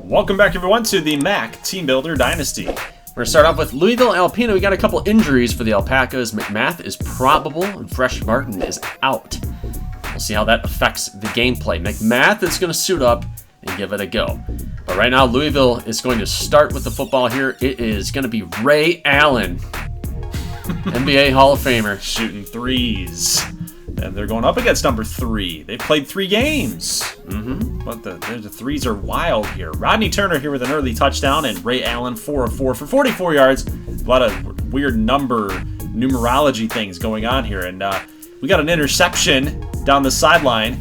Welcome back, everyone, to the MAC Teambuilder Dynasty. We're going to start off with Louisville Alpena. We got a couple injuries for the Alpacas. McMath is probable, and Fresh Martin is out. We'll see how that affects the gameplay. McMath is going to suit up and give it a go. But right now, Louisville is going to start with the football here. It is going to be Ray Allen, NBA Hall of Famer. Shooting threes. And they're going up against number 3. They've played 3 games. But the threes are wild here. Rodney Turner here with an early touchdown, and Ray Allen 4 of 4 for 44 yards. A lot of weird numerology things going on here. And we got an interception down the sideline.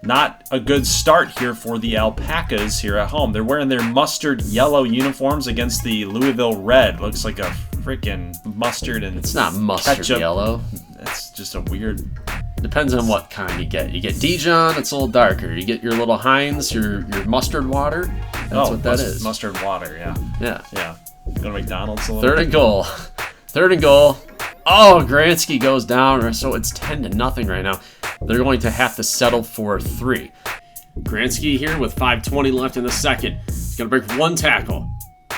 Not a good start here for the Alpacas here at home. They're wearing their mustard yellow uniforms against the Louisville red. Looks like a freaking mustard and It's not mustard ketchup. yellow. It's just a weird... Depends on what kind you get. You get Dijon, it's a little darker. You get your little Heinz, your mustard water. That's what that is. Mustard water, Yeah. Yeah. Go to McDonald's a little Third and goal. Third and goal. Oh, Gransky goes down. So it's 10-0 right now. They're going to have to settle for 3. Gransky here with 5:20 left in the second. He's going to break 1 tackle.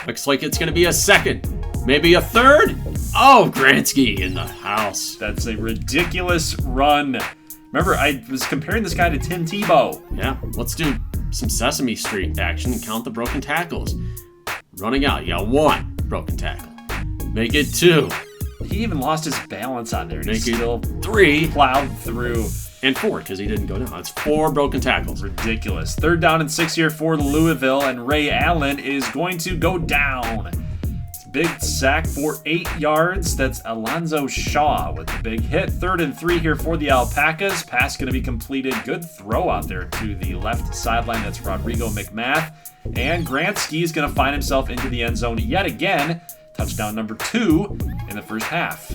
Looks like it's going to be a second. Maybe a third. Oh, Gransky in the house. That's a ridiculous run. Remember, I was comparing this guy to Tim Tebow. Yeah, let's do some Sesame Street action and count the broken tackles. Running out, you got 1 broken tackle. Make it 2. He even lost his balance on there. Make He still it 3. plowed through. And 4, because he didn't go down. It's 4 broken tackles. Ridiculous. 3rd down and 6 here for Louisville, and Ray Allen is going to go down. Big sack for 8 yards. That's Alonzo Shaw with the big hit. 3rd and 3 here for the Alpacas. Pass going to be completed. Good throw out there to the left sideline. That's Rodrigo McMath. And Gransky is going to find himself into the end zone yet again. Touchdown number 2 in the first half.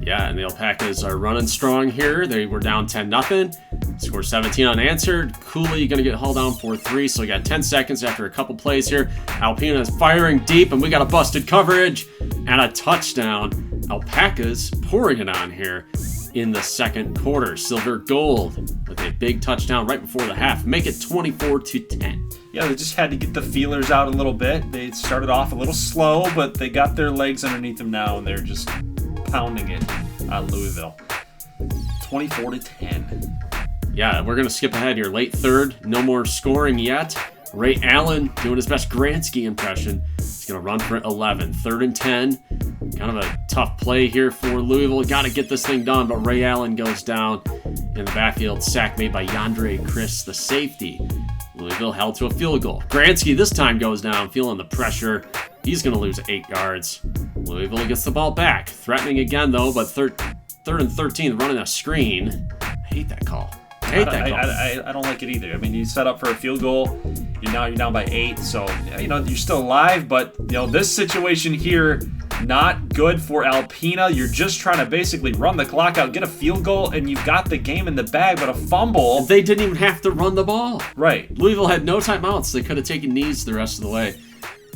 Yeah, and the Alpacas are running strong here. They were down 10-0. Score 17 unanswered. Cooley going to get hauled down for 3, so we got 10 seconds after a couple plays here. Alpena is firing deep, and we got a busted coverage and a touchdown. Alpacas pouring it on here in the second quarter. Silver Gold with a big touchdown right before the half. Make it 24-10. Yeah, they just had to get the feelers out a little bit. They started off a little slow, but they got their legs underneath them now, and they're just pounding it on Louisville. 24-10. Yeah, we're going to skip ahead here. Late third, no more scoring yet. Ray Allen doing his best Gransky impression. He's going to run for 11. 3rd and 10. Kind of a tough play here for Louisville. Got to get this thing done, but Ray Allen goes down in the backfield. Sack made by Yandre Chris, the safety. Louisville held to a field goal. Gransky this time goes down, feeling the pressure. He's going to lose 8 yards. Louisville gets the ball back. Threatening again, though, but 3rd and 13, running a screen. I hate that call. I don't like it either. I mean, you set up for a field goal. You're down by 8, so you're still alive. But this situation here, not good for Alpena. You're just trying to basically run the clock out, get a field goal, and you've got the game in the bag. But a fumble. They didn't even have to run the ball. Right. Louisville had no timeouts. They could have taken knees the rest of the way.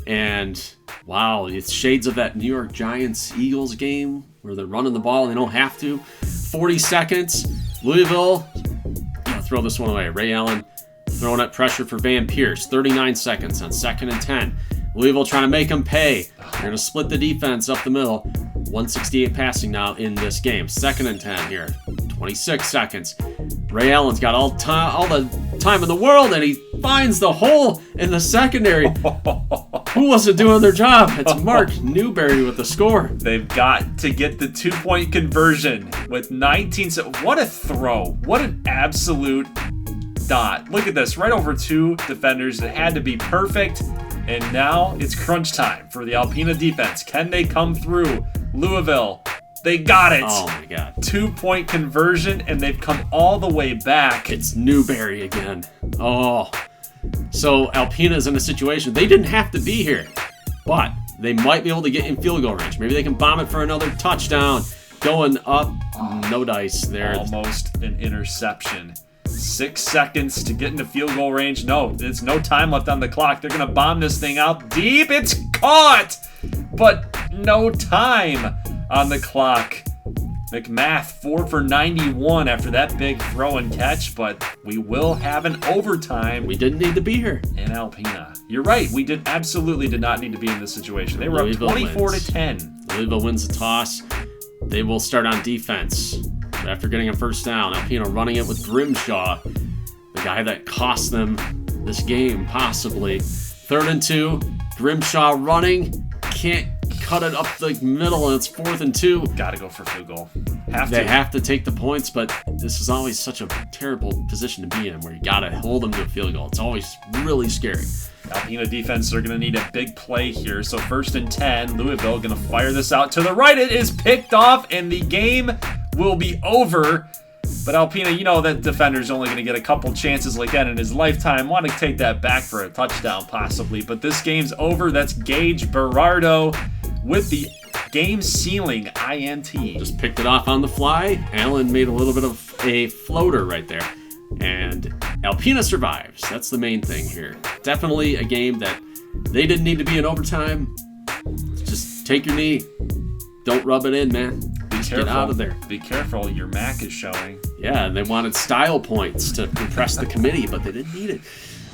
And wow, it's shades of that New York Giants-Eagles game where they're running the ball and they don't have to. 40 seconds. Louisville. Throw this one away. Ray Allen throwing up pressure for Van Pierce. 39 seconds on 2nd and 10. Louisville trying to make them pay. They're going to split the defense up the middle. 168 passing now in this game. 2nd and 10 here. 26 seconds. Ray Allen's got all the time in the world, and he finds the hole in the secondary. Who wasn't doing their job? It's Mark Newberry with the score. They've got to get the 2-point conversion with 19 seconds. What a throw. What an absolute dot. Look at this. Right over 2 defenders. It had to be perfect. And now it's crunch time for the Alpena defense. Can they come through? Louisville. They got it. Oh, my God. 2-point conversion, and they've come all the way back. It's Newberry again. Oh. So Alpena's in a situation. They didn't have to be here, but they might be able to get in field goal range. Maybe they can bomb it for another touchdown. Going up. No dice there. Almost an interception. 6 seconds to get into field goal range. No, there's no time left on the clock. They're going to bomb this thing out deep. It's caught, but no time on the clock. McMath 4 for 91 after that big throw and catch, but we will have an overtime. We didn't need to be here. In Alpena. You're right. We absolutely did not need to be in this situation. They were up 24 to 10. Louisville wins the toss. They will start on defense. After getting a first down, Alpena running it with Grimshaw, the guy that cost them this game, possibly. 3rd and 2. Grimshaw running. Can't cut it up the middle, and it's 4th and 2. Gotta go for field goal. They have to take the points, but this is always such a terrible position to be in where you gotta hold them to a field goal. It's always really scary. Alpena defense are going to need a big play here. So 1st and 10, Louisville going to fire this out to the right. It is picked off, and the game will be over. But Alpena, you know that defender's only going to get a couple chances like that in his lifetime. Want to take that back for a touchdown possibly. But this game's over. That's Gage Berardo with the game-sealing INT. Just picked it off on the fly. Allen made a little bit of a floater right there. And Alpena survives. That's the main thing here. Definitely a game that they didn't need to be in overtime. Just take your knee. Don't rub it in, man. Just get out of there. Be careful. Your MAC is showing. Yeah, they wanted style points to impress the committee, but they didn't need it.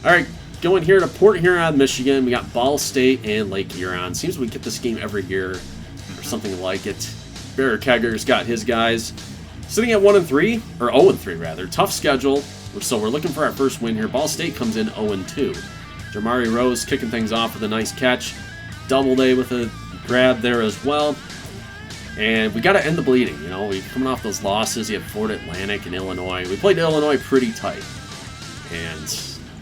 All right, going here to Port Huron, Michigan. We got Ball State and Lake Huron. Seems we get this game every year or something like it. Barry Kegger's got his guys. Sitting at 1-3, or 0-3 rather. Tough schedule, so we're looking for our first win here. Ball State comes in 0-2. Jamari Rose kicking things off with a nice catch. Doubleday with a grab there as well. And we got to end the bleeding. You know, we're coming off those losses. You have Florida Atlantic and Illinois. We played Illinois pretty tight. And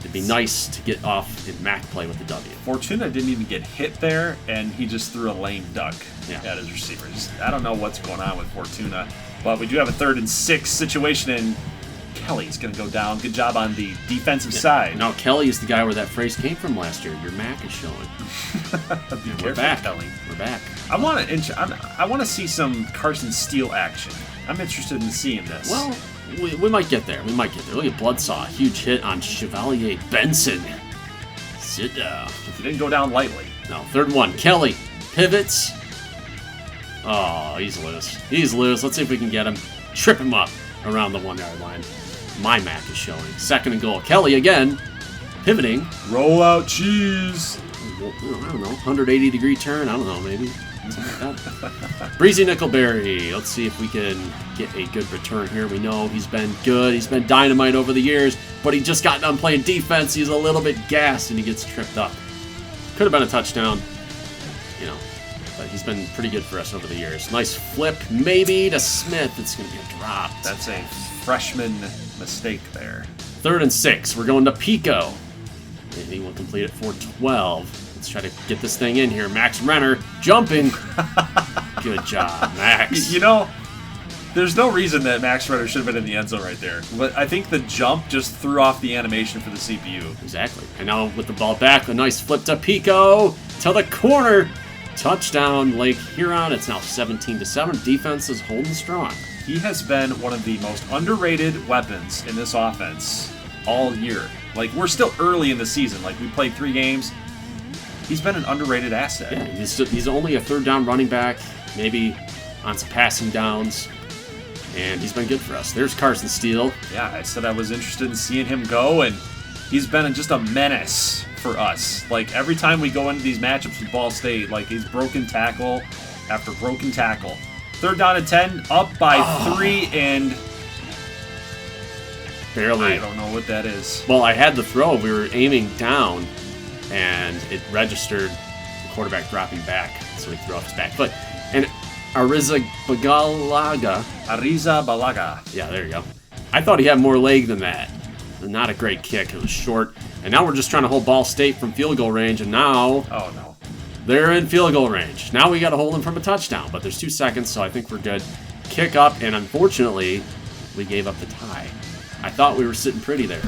it'd be nice to get off in MAC play with the W. Fortuna didn't even get hit there, and he just threw a lame duck at his receivers. I don't know what's going on with Fortuna. But we do have a 3rd and 6 situation, and Kelly's going to go down. Good job on the defensive side. No, Kelly is the guy where that phrase came from last year. Your MAC is showing. We're back, Kelly. We're back. I want to see some Carson Steele action. I'm interested in seeing this. Well, we might get there. Look at Bloodsaw. Huge hit on Chevalier Benson. Sit down. He didn't go down lightly. No, 3rd and 1. Kelly pivots. Oh, he's loose. Let's see if we can get him. Trip him up around the 1-yard line. My MAC is showing. 2nd and goal. Kelly again. Pivoting. Roll out cheese. I don't know. 180-degree turn. I don't know. Maybe. Something like that. Breezy Nickelberry. Let's see if we can get a good return here. We know he's been good. He's been dynamite over the years, but he just got done playing defense. He's a little bit gassed, and he gets tripped up. Could have been a touchdown. You know. But he's been pretty good for us over the years. Nice flip, maybe, to Smith. It's going to get dropped. That's a freshman mistake there. 3rd and 6. We're going to Pico. And he will complete it for 12. Let's try to get this thing in here. Max Renner jumping. Good job, Max. You know, there's no reason that Max Renner should have been in the end zone right there. But I think the jump just threw off the animation for the CPU. Exactly. And now with the ball back, a nice flip to Pico. To the corner. Touchdown, Lake Huron. It's now 17-7. Defense is holding strong. He has been one of the most underrated weapons in this offense all year. Like, we're still early in the season. Like, we played 3 games. He's been an underrated asset. Yeah, he's only a 3rd down running back, maybe on some passing downs, and he's been good for us. There's Carson Steele. Yeah, I said I was interested in seeing him go, and he's been just a menace for us. Like, every time we go into these matchups with Ball State, like, he's broken tackle after broken tackle. 3rd down and 10, up by 3, and barely. I don't know what that is. Well, I had the throw. We were aiming down, and it registered the quarterback dropping back, so he threw off his back foot. And Arrizabalaga. Yeah, there you go. I thought he had more leg than that. Not a great kick. It was short. And now we're just trying to hold Ball State from field goal range, and now oh no, they're in field goal range. Now we got to hold them from a touchdown, but there's 2 seconds, so I think we're good. Kick up, and unfortunately, we gave up the tie. I thought we were sitting pretty there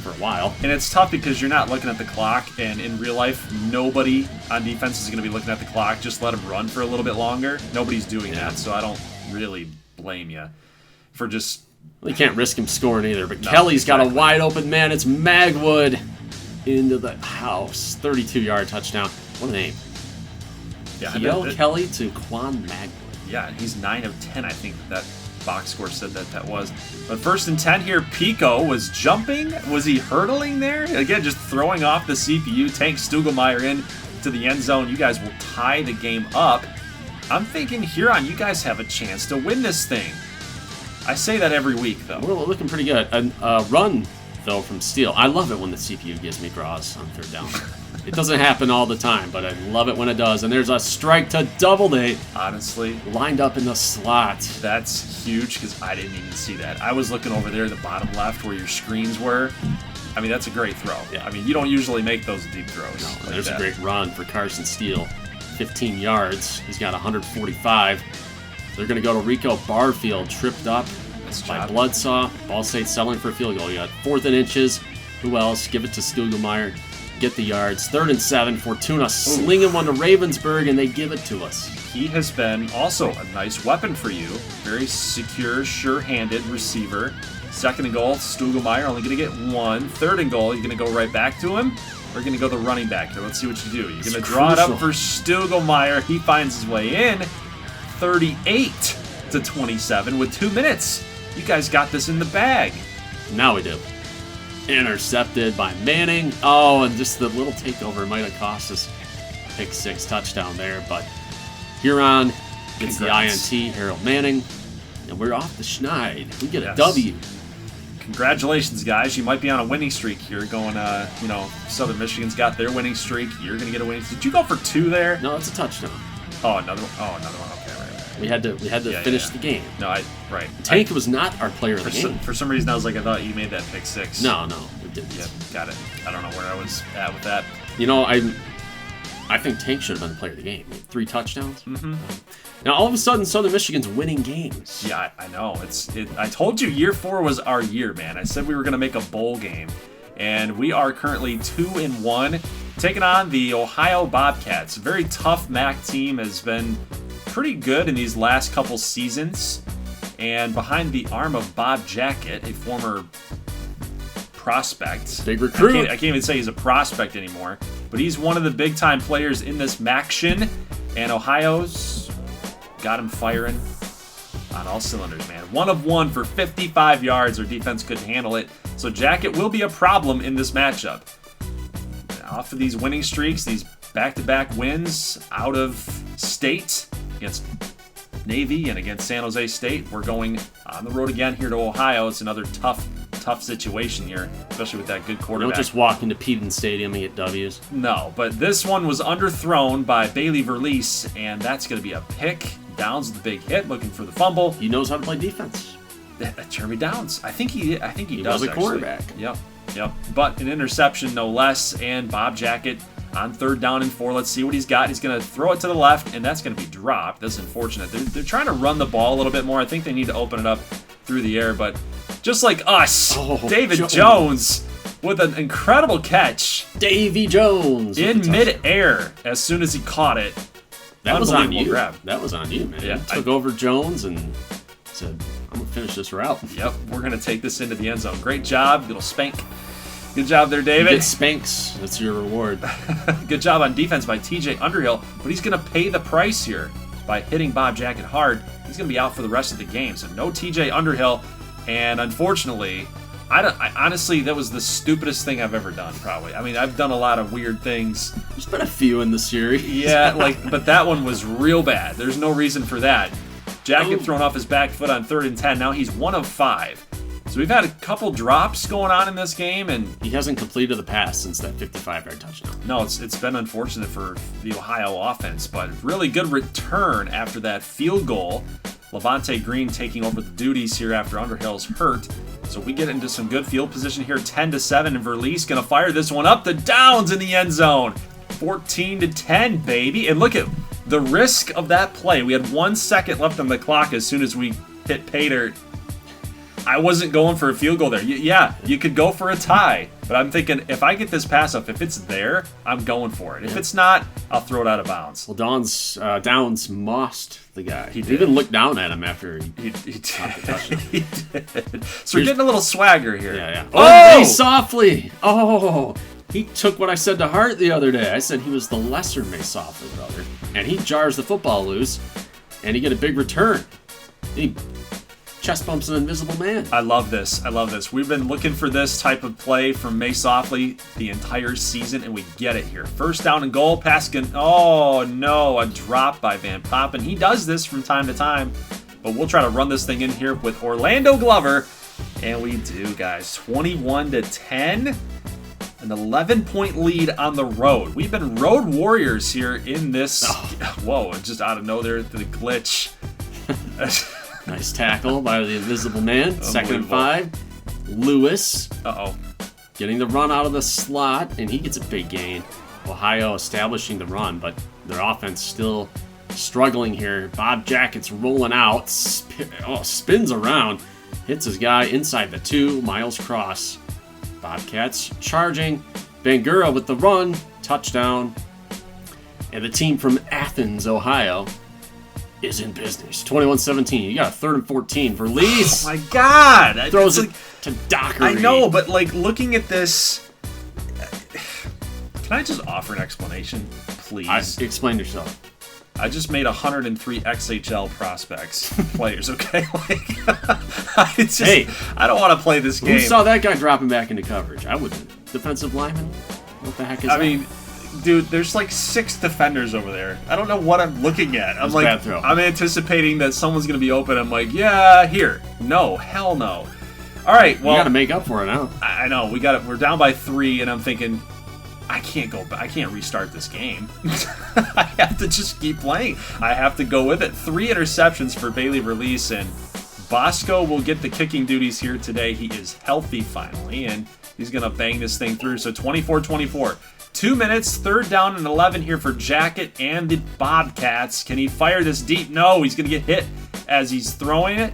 for a while. And it's tough because you're not looking at the clock, and in real life, nobody on defense is going to be looking at the clock. Just let them run for a little bit longer. Nobody's doing that, so I don't really blame you for just... Well, you can't risk him scoring either, but no, Kelly's got a wide open man. It's Magwood into the house. 32-yard touchdown. What a name. Yeah, Kelly to Quan Magwood. Yeah, he's 9 of 10, I think that box score said that was. But 1st and 10 here, Pico was jumping. Was he hurdling there? Again, just throwing off the CPU. Tank Stugelmeyer in to the end zone. You guys will tie the game up. I'm thinking Huron, you guys have a chance to win this thing. I say that every week, though. We're looking pretty good. A run, though, from Steele. I love it when the CPU gives me draws on 3rd down. It doesn't happen all the time, but I love it when it does. And there's a strike to Doubleday. Honestly. Lined up in the slot. That's huge because I didn't even see that. I was looking over there in the bottom left where your screens were. I mean, that's a great throw. Yeah. I mean, you don't usually make those deep throws. No, like there's that. a great run for Carson Steele. 15 yards. He's got 145. They're going to go to Rico Barfield, tripped up by Bloodsaw. Ball State settling for a field goal. You got 4th and inches. Who else? Give it to Stugelmeyer. Get the yards. 3rd and 7. Fortuna slinging one to Ravensburg, and they give it to us. He has been also a nice weapon for you. Very secure, sure-handed receiver. 2nd and goal, Stugelmeyer only going to get 1. 3rd and goal, you're going to go right back to him? Or going to go the running back here? Let's see what you do. You're going to draw it up for Stugelmeyer. He finds his way in. 38-27 with 2 minutes. You guys got this in the bag. Now we do. Intercepted by Manning. Oh, and just the little takeover might have cost us a pick 6 touchdown there. But Huron gets Congrats. the INT, Harold Manning. And we're off the schneid. We get a Yes. W. Congratulations, guys. You might be on a winning streak here going, Southern Michigan's got their winning streak. You're going to get a winning streak. Did you go for 2 there? No, it's a touchdown. Oh, another one. Okay, right. We had to finish the game. No, right. Tank was not our player of the game. For some reason, I was like, I thought you made that pick 6. No, we didn't. Yep, got it. I don't know where I was at with that. You know, I think Tank should have been the player of the game. 3 touchdowns. Mm-hmm. Now, all of a sudden, Southern Michigan's winning games. Yeah, I know. I told you year 4 was our year, man. I said we were going to make a bowl game. And we are currently 2-1, taking on the Ohio Bobcats. A very tough MAC team, has been pretty good in these last couple seasons. And behind the arm of Bob Jackett, a former prospect. Big recruit. I can't even say he's a prospect anymore. But he's one of the big-time players in this MAC-shin. And Ohio's got him firing on all cylinders, man. 1 of 1 for 55 yards. Their defense couldn't handle it. So Jackett will be a problem in this matchup. Off of these winning streaks, these back-to-back wins out of state against Navy and against San Jose State, we're going on the road again here to Ohio. It's another tough situation here, especially with that good quarterback. Don't just walk into Peden Stadium and get W's. No, but this one was underthrown by Bailey Verlies, and that's going to be a pick. Downs the big hit, looking for the fumble. He knows how to play defense. Jeremy Downs. I think he does. He was a quarterback. Yep. But an interception, no less, and Bob Jackett on 3rd down and 4. Let's see what he's got. He's going to throw it to the left, and that's going to be dropped. That's unfortunate. They're trying to run the ball a little bit more. I think they need to open it up through the air, but just like us, David Jones with an incredible catch. Davy Jones in midair as soon as he caught it. That was on you. Grab. That was on you, man. Yeah, took over Jones and said, I'm going to finish this route. Yep, we're going to take this into the end zone. Great job. Little spank. Good job there, David. You get spanks. That's your reward. Good job on defense by TJ Underhill, but he's going to pay the price here by hitting Bob Jackett hard. He's going to be out for the rest of the game, so no TJ Underhill. And unfortunately, I honestly, that was the stupidest thing I've ever done, probably. I mean, I've done a lot of weird things. There's been a few in the series. Yeah, but that one was real bad. There's no reason for that. Jackett thrown off his back foot on 3rd and 10. Now he's 1 of 5. So we've had a couple drops going on in this game, and he hasn't completed the pass since that 55-yard touchdown. No, it's been unfortunate for the Ohio offense, but really good return after that field goal. Levante Green taking over the duties here after Underhill's hurt. So we get into some good field position here, 10-7, and Verlies gonna fire this one up. The Downs in the end zone, 14-10, baby. And look at the risk of that play. We had 1 second left on the clock as soon as we hit pay dirt. I wasn't going for a field goal there. Yeah, you could go for a tie, but I'm thinking if I get this pass up, if it's there, I'm going for it. If it's not, I'll throw it out of bounds. Well, Downs mossed the guy. He did. Even looked down at him after he did. The touchdown. He did. So we're getting a little swagger here. Yeah. Oh! Softly. Oh! He took what I said to heart the other day. I said he was the lesser May Softly brother, and he jars the football loose. and he get a big return. He chest bumps an invisible man. I love this. I love this. We've been looking for this type of play from May Softley the entire season, and we get it here. First down and goal. Paskin. Oh, no. A drop by Van Poppen. He does this from time to time, but we'll try to run this thing in here with Orlando Glover, and we do, guys. 21-10. An 11-point lead on the road. We've been road warriors here in this. Oh. Whoa, just out of nowhere, the glitch. Nice tackle by the invisible man. 2nd and 5. Lewis. Getting the run out of the slot, and he gets a big gain. Ohio establishing the run, but their offense still struggling here. Bob Jackett's rolling out. Spins around. Hits his guy inside the 2. Miles Cross. Bobcats charging. Bangura with the run. Touchdown. And the team from Athens, Ohio, is in business. 21-17. You got a 3rd and 14 for Lees. Oh my God! Throws it to Dockery. I know, but like looking at this, can I just offer an explanation, please? Explain yourself. I just made 103 XHL prospects players. Okay, I don't want to play this game. Who saw that guy dropping back into coverage? I wouldn't. Defensive lineman? What the heck is that? I mean, dude, there's like 6 defenders over there. I don't know what I'm looking at. I'm like, bad throw. I'm anticipating that someone's gonna be open. I'm like, yeah, here. No, hell no. All right, well, you got to make up for it now. I know we got it. We're down by 3, and I'm thinking, I can't go back. I can't restart this game. I have to just keep playing. I have to go with it. 3 interceptions for Bailey Release, and Bosco will get the kicking duties here today. He is healthy finally, and he's going to bang this thing through. So 24-24. 2 minutes, 3rd down and 11 here for Jackett and the Bobcats. Can he fire this deep? No, he's going to get hit as he's throwing it.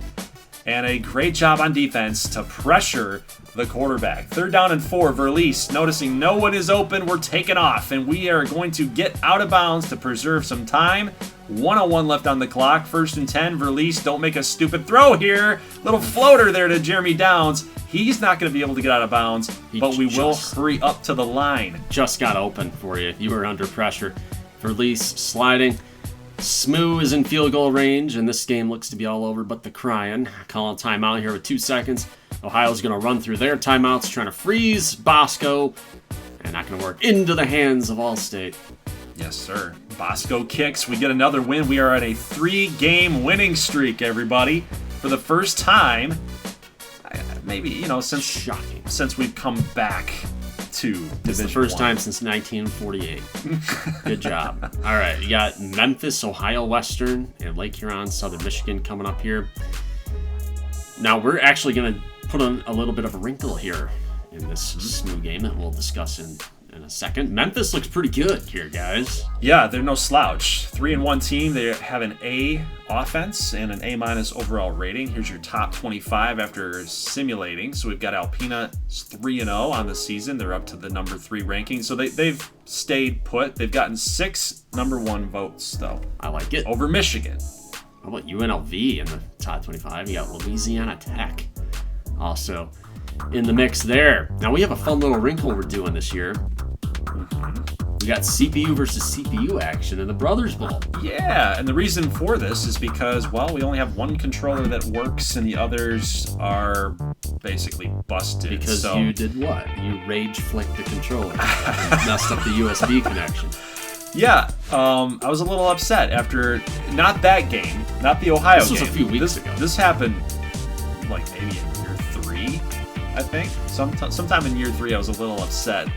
And a great job on defense to pressure the quarterback. 3rd down and 4, Verlies. Noticing no one is open, we're taking off, and we are going to get out of bounds to preserve some time. 1:01 left on the clock. 1st and 10, Verlies. Don't make a stupid throw here. Little floater there to Jeremy Downs. He's not going to be able to get out of bounds, but we will hurry up to the line. Just got open for you. You were under pressure. Verlies sliding. Smoo is in field goal range, and this game looks to be all over but the crying. Calling timeout here with 2 seconds. Ohio's going to run through their timeouts, trying to freeze Bosco, and not going to work. Into the hands of Allstate. Yes, sir. Bosco kicks. We get another win. We are at a 3-game winning streak, everybody. For the first time, maybe, since we've come back to Division It's the first time since 1948. Good job. All right, you got Memphis, Ohio Western, and Lake Huron, Southern Michigan coming up here. Now, we're actually going to put on a little bit of a wrinkle here in this Smoo game that we'll discuss in a second. Memphis looks pretty good here, guys. Yeah, they're no slouch. 3-1 team. They have an A offense and an A- overall rating. Here's your top 25 after simulating. So we've got Alpena 3-0 on the season. They're up to the number 3 ranking. So they've stayed put. They've gotten 6 number 1 votes, though. I like it. Over Michigan. How about UNLV in the top 25? You got Louisiana Tech also in the mix there. Now we have a fun little wrinkle we're doing this year. We got CPU versus CPU action in the Brothers Bowl. Yeah, and the reason for this is because, well, we only have one controller that works and the others are basically busted. Because you did what? You rage flicked the controller and messed up the USB connection. Yeah, I was a little upset after, not that game, not the Ohio game. This was a few weeks ago. This happened like maybe in year 3, I think. Sometime in year 3 I was a little upset.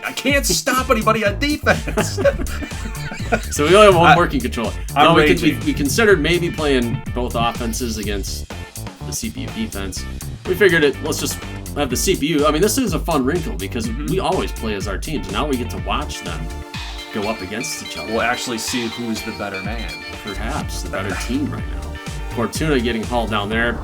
I can't stop anybody on defense. So we only have one working controller. No, we considered maybe playing both offenses against the CPU defense. We figured let's just have the CPU. I mean, this is a fun wrinkle because we always play as our teams. Now we get to watch them go up against each other. We'll actually see who's the better man. Perhaps the better team right now. Fortuna getting hauled down there.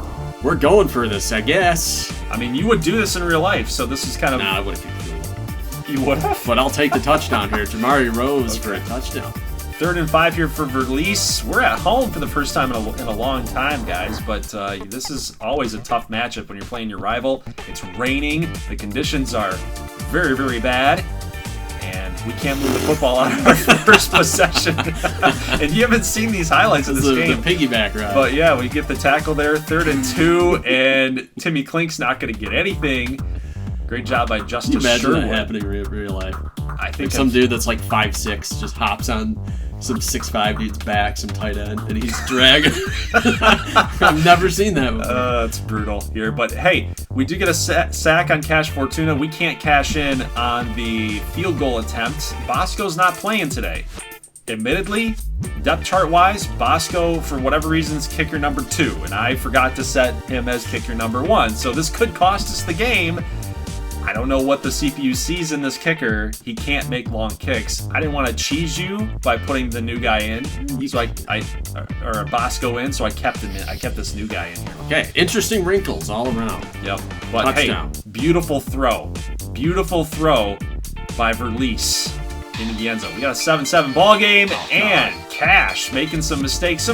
We're going for this, I guess. I mean, you would do this in real life, so this is kind of... Nah, I would have. You would have? But I'll take the touchdown here. Jamari Rose for a touchdown. 3rd and 5 here for Verlies. We're at home for the first time in a long time, guys. But this is always a tough matchup when you're playing your rival. It's raining. The conditions are very, very bad. And we can't move the football on our first possession. And you haven't seen these highlights of this game. The piggyback ride. But yeah, we get the tackle there, 3rd and 2, and Timmy Klink's not going to get anything. Great job by Justice Can you imagine Sherwood. that happening in real life? I think some dude that's like 5'6" just hops on some 6'5" dude's back, some tight end, and he's dragging. I've never seen that before. It's brutal here. But hey, we do get a sack on Cash Fortuna. We can't cash in on the field goal attempt. Bosco's not playing today. Admittedly, depth chart-wise, Bosco, for whatever reason, is kicker number 2, and I forgot to set him as kicker number 1. So this could cost us the game. I don't know what the CPU sees in this kicker. He can't make long kicks. I didn't want to cheese you by putting the new guy in, so or a Bosco in, so I kept him in. I kept this new guy in here. Okay, interesting wrinkles all around. Yep. But touchdown. Hey, beautiful throw by Verlies into the end zone. We got a 7-7 ball game, and Cash making some mistakes,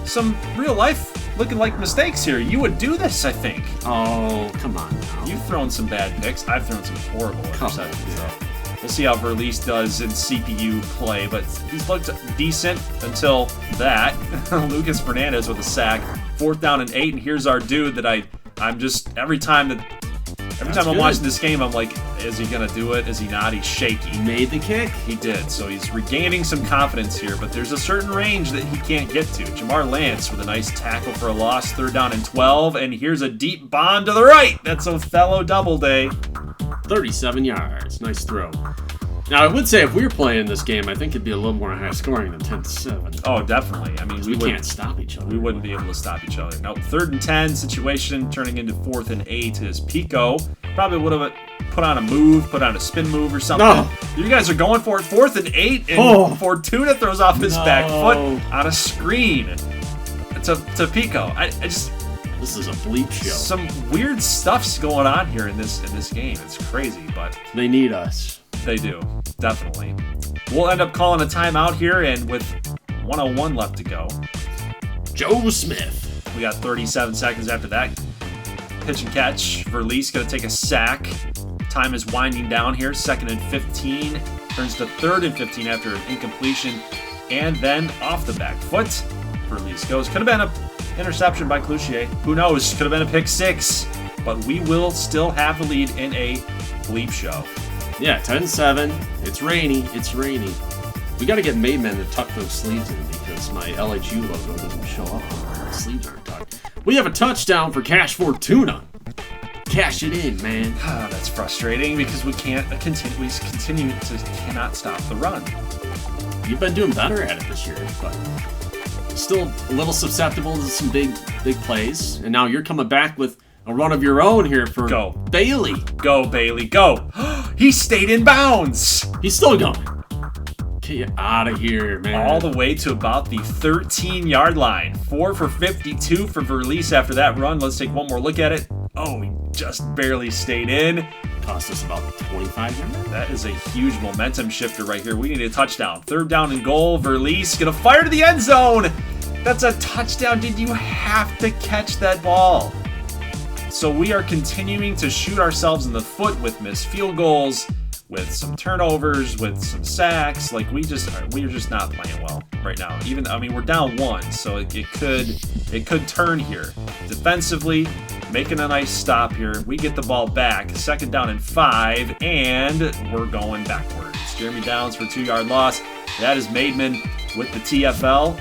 some real life looking like mistakes here. You would do this, I think. Oh, come on now. You've thrown some bad picks. I've thrown some horrible interceptions. So we'll see how Verlies does in CPU play, but he's looked decent until that. Lucas Fernandez with a sack. 4th down and 8, and here's our dude that I'm just every time I'm watching this game, I'm like, is he gonna do it? Is he not? He's shaky. He made the kick. He did, so he's regaining some confidence here, but there's a certain range that he can't get to. Jamar Lance with a nice tackle for a loss, 3rd down and 12, and here's a deep bomb to the right. That's Othello Doubleday. 37 yards. Nice throw. Now, I would say if we were playing this game, I think it'd be a little more high scoring than 10-7. Oh, definitely. I mean, we can't stop each other. We wouldn't be able to stop each other. No, 3rd and 10 situation turning into 4th and 8 is Pico. Probably would have put on a spin move or something. No. You guys are going for it. 4th and 8, and Fortuna throws off his back foot on a screen to Pico. This is a bleep show. Some weird stuff's going on here in this game. It's crazy, but they need us. They do, definitely. We'll end up calling a timeout here, and with 1:01 left to go. Joe Smith. We got 37 seconds after that. Pitch and catch. Verlies going to take a sack. Time is winding down here. 2nd and 15. Turns to 3rd and 15 after an incompletion. And then off the back foot, Verlies goes. Could have been an interception by Cloutier. Who knows? Could have been a pick 6. But we will still have the lead in a bleep show. Yeah, 10-7. It's rainy. We got to get Mayman to tuck those sleeves in because my LHU logo doesn't show up when the sleeves aren't tucked. We have a touchdown for Cash Fortuna. Cash it in, man. That's frustrating because we cannot stop the run. You've been doing better at it this year, but still a little susceptible to some big plays. And now you're coming back with a run of your own here for Bailey. Go, Bailey, go. He stayed in bounds. He's still going. Get out of here, man. All the way to about the 13-yard line. 4 for 52 for Verlies after that run. Let's take one more look at it. Oh, he just barely stayed in. Cost us about 25 yards. That is a huge momentum shifter right here. We need a touchdown. 3rd down and goal. Verlies gonna fire to the end zone. That's a touchdown. Did you have to catch that ball? So we are continuing to shoot ourselves in the foot with missed field goals, with some turnovers, with some sacks. Like we're just not playing well right now. We're down 1, so it could turn here. Defensively, making a nice stop here. We get the ball back. 2nd down and 5, and we're going backwards. Jeremy Downs for 2-yard loss. That is Maidman with the TFL.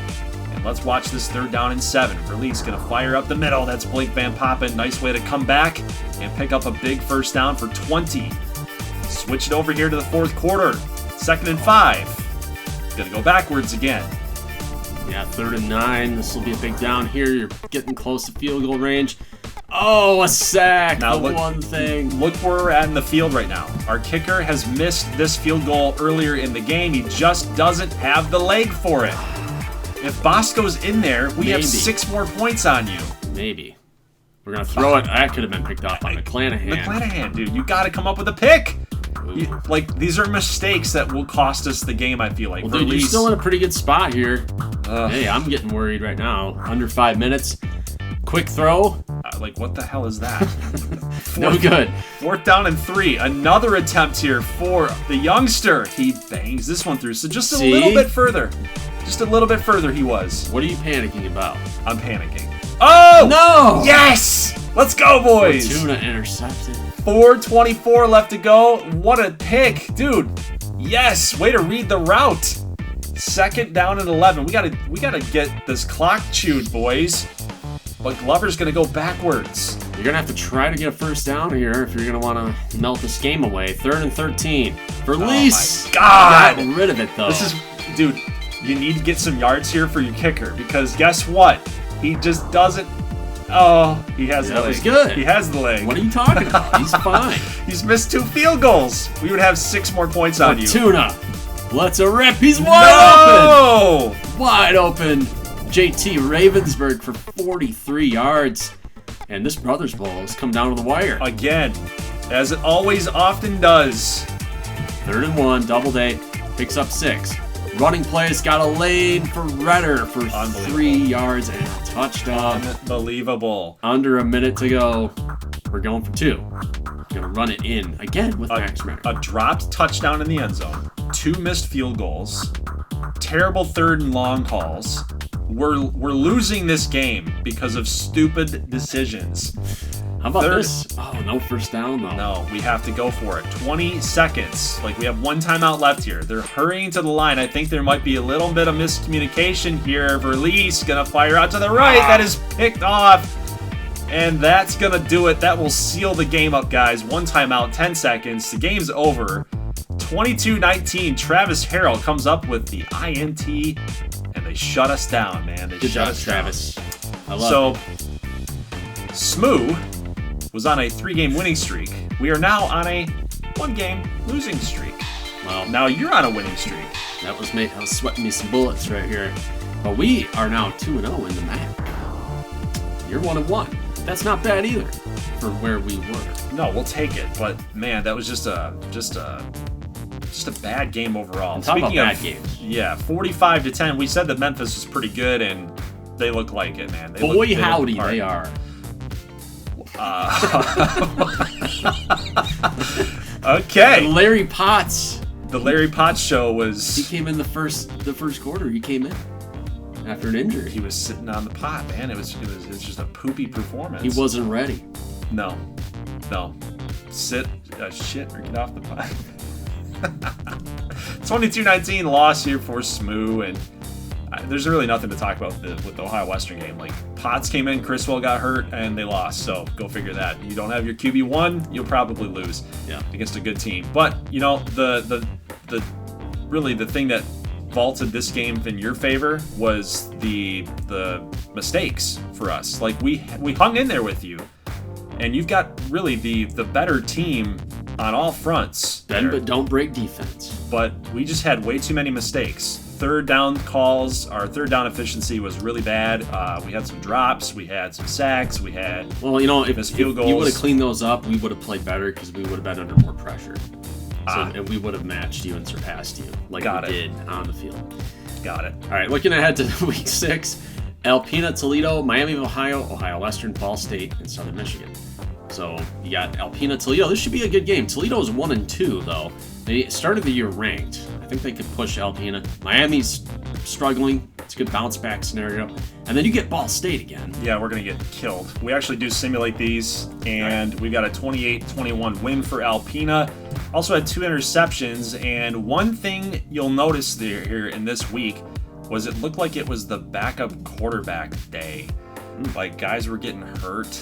And let's watch this 3rd down and 7. Verlies gonna fire up the middle. That's Blake Van Poppen. Nice way to come back and pick up a big 1st down for 20. Switch it over here to the 4th quarter. 2nd and 5. Gonna go backwards again. Yeah, 3rd and 9. This will be a big down here. You're getting close to field goal range. Oh, a sack. Now one thing. Look where we're at in the field right now. Our kicker has missed this field goal earlier in the game. He just doesn't have the leg for it. If Bosco's in there, we have 6 more points on you. Maybe. We're going to throw it. That could have been picked up by McClanahan. McClanahan, dude. You got to come up with a pick. These are mistakes that will cost us the game, I feel like. Well, dude, you're still in a pretty good spot here. Hey, I'm getting worried right now. Under 5 minutes. Quick throw. What the hell is that? No good. 4th down and 3. Another attempt here for the youngster. He bangs this one through. So just a little bit further. Just a little bit further he was. What are you panicking about? I'm panicking. Oh! No! Yes! Let's go, boys! Tuna intercepted. 4:24 left to go. What a pick. Dude, yes. Way to read the route. 2nd down and 11. We gotta get this clock chewed, boys. But Glover's gonna go backwards. You're gonna have to try to get a 1st down here if you're gonna want to melt this game away. 3rd and 13. Verlies. Oh my God! Got rid of it though. Dude. You need to get some yards here for your kicker because guess what? He just doesn't. Oh, he has the leg. That was good. He has the leg. What are you talking about? He's fine. He's missed 2 field goals. We would have 6 more points on you. Tuna. Let's a rip. He's wide open. Wide open. JT Ravensburg for 43 yards. And this Brothers Bowl has come down to the wire. Again, as it always often does. 3rd and 1, double day, picks up 6. Running plays, got a lane for Redder for 3 yards and a touchdown. Unbelievable. Under a minute to go. We're going for 2. Gonna run it in again with Max Mack. A dropped touchdown in the end zone. 2 missed field goals. Terrible 3rd and long calls. We're losing this game because of stupid decisions. How about this? Oh, no 1st down though. No, we have to go for it. 20 seconds. Like, we have 1 timeout left here. They're hurrying to the line. I think there might be a little bit of miscommunication here. Verlies gonna fire out to the right. That is picked off. And that's gonna do it. That will seal the game up, guys. 1 timeout, 10 seconds. The game's over. 22-19. Travis Harrell comes up with the INT, and they shut us down, man. They Good shut job, us Travis. down. I love it. Smoo was on a 3-game winning streak. We are now on a 1-game losing streak. Well, now you're on a winning streak. That was me. I was sweating me some bullets right here. But we are now 2-0 in the MAC. You're 1-1. That's not bad either for where we were. No, we'll take it. But man, that was just a bad game overall. Talk about bad games. Yeah, 45-10. We said that Memphis was pretty good, and they look like it, man. Boy, howdy, they are. Okay. Larry Potts. The Larry Potts show was. He came in the first quarter. He came in after an injury. He was sitting on the pot, man. It was just a poopy performance. He wasn't ready. No. Sit, shit, or get off the pot. 22-19 loss here for Smoo, and there's really nothing to talk about with the Ohio Western game. Like, Potts came in, Criswell got hurt, and they lost. So go figure that. You don't have your QB1, you'll probably lose against a good team. But you know, the thing that vaulted this game in your favor was the mistakes for us. Like, we hung in there with you, and you've got really the better team on all fronts. But don't break defense. But we just had way too many mistakes. 3rd down calls, our 3rd down efficiency was really bad. We had some drops, we had some sacks, we had if you goals. would have cleaned those up, we would have played better because we would have been under more pressure. And we would have matched you and surpassed you like we did on the field. Got it. All right, looking ahead to week 6, Alpena, Toledo, Miami of Ohio, Ohio Western, Ball State, and Southern Michigan. So you got Alpena, Toledo. This should be a good game. Toledo is 1-2 though. They started the year ranked. I think they could push Alpena. Miami's struggling. It's a good bounce back scenario. And then you get Ball State again. Yeah, we're going to get killed. We actually do simulate these, and we got a 28-21 win for Alpena. Also had 2 interceptions, and one thing you'll notice here in this week was it looked like it was the backup quarterback day. Like, guys were getting hurt,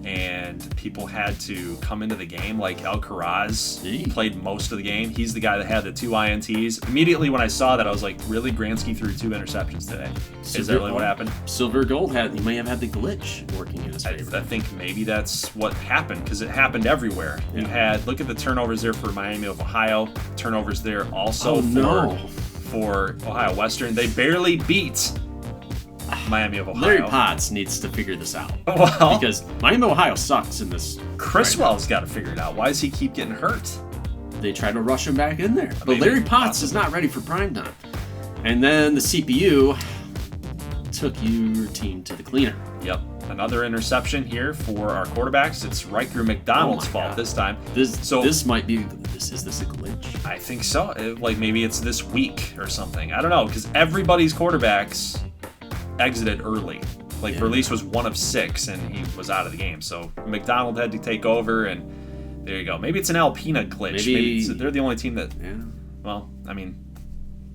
and people had to come into the game. Like Alcaraz played most of the game. He's the guy that had the 2 INTs. Immediately when I saw that, I was like, really? Gransky threw 2 interceptions today? Is that really what happened? Silver Gold he may have had the glitch working in his favor. I think maybe that's what happened, because it happened everywhere. Yeah. You had, look at the turnovers there for Miami of Ohio. Turnovers there also for Ohio Western. They barely beat Miami of Ohio. Larry Potts needs to figure this out. Well, because Miami of Ohio sucks in this. Criswell's got to figure it out. Why does he keep getting hurt? They tried to rush him back in there. But Larry Potts is not ready for prime time. And then the CPU took your team to the cleaner. Yep. another interception here for our quarterbacks. It's Riker McDonald's fault this time. This might be. Is this a glitch? I think so. Like maybe it's this week or something. I don't know, because everybody's quarterbacks exited early. Like Verlies was 1 of 6 and he was out of the game. So McDonald had to take over, and there you go. Maybe it's an Alpina glitch. Maybe they're the only team that. Yeah. Well, I mean,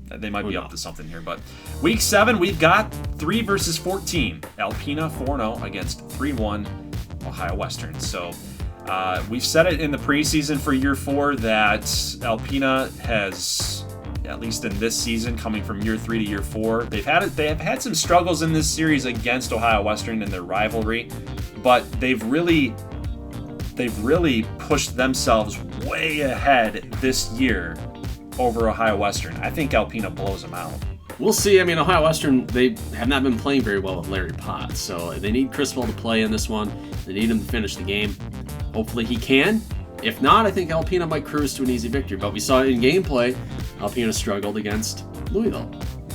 they might be up to something here. But week 7, we've got 3 versus 14. Alpina 4-0 against 3-1 Ohio Western. So we've said it in the preseason for year 4 that Alpina has, at least in this season, coming from year 3 to year 4, they have had some struggles in this series against Ohio Western in their rivalry, but they've really pushed themselves way ahead this year over Ohio Western. I think Alpina blows them out. We'll see. I mean, Ohio Western, they have not been playing very well with Larry Potts, so they need Criswell to play in this one. They need him to finish the game. Hopefully he can. If not, I think Alpina might cruise to an easy victory. But we saw in gameplay, Alpina struggled against Louisville.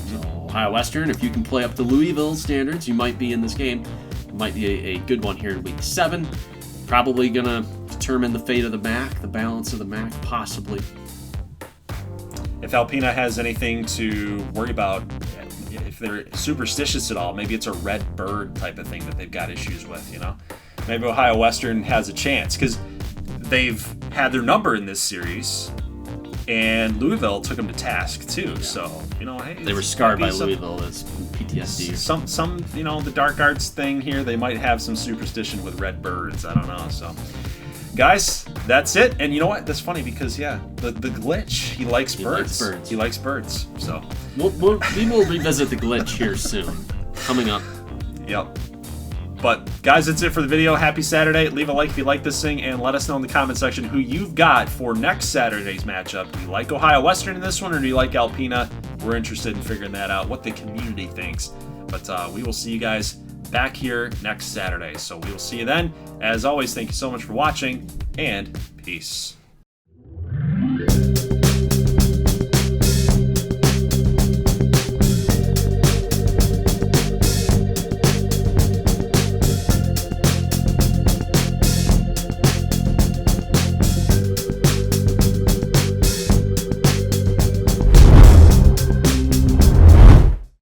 So Ohio Western, if you can play up to Louisville standards, you might be in this game. It might be a good one here in week 7. Probably going to determine the fate of the MAC, the balance of the MAC, possibly. If Alpina has anything to worry about, if they're superstitious at all, maybe it's a red bird type of thing that they've got issues with, you know? Maybe Ohio Western has a chance, because they've had their number in this series, and Louisville took them to task too. Yeah. So, you know, hey, they were scarred by Louisville as PTSD. Some, you know, the dark arts thing here, they might have some superstition with red birds. I don't know. So, guys, that's it. And you know what? That's funny because the glitch. He likes birds. He likes birds. So we will revisit the glitch here soon. Coming up. Yep. But, guys, that's it for the video. Happy Saturday. Leave a like if you like this thing, and let us know in the comment section who you've got for next Saturday's matchup. Do you like Ohio Western in this one, or do you like Alpina? We're interested in figuring that out, what the community thinks. But we will see you guys back here next Saturday. So we will see you then. As always, thank you so much for watching, and peace.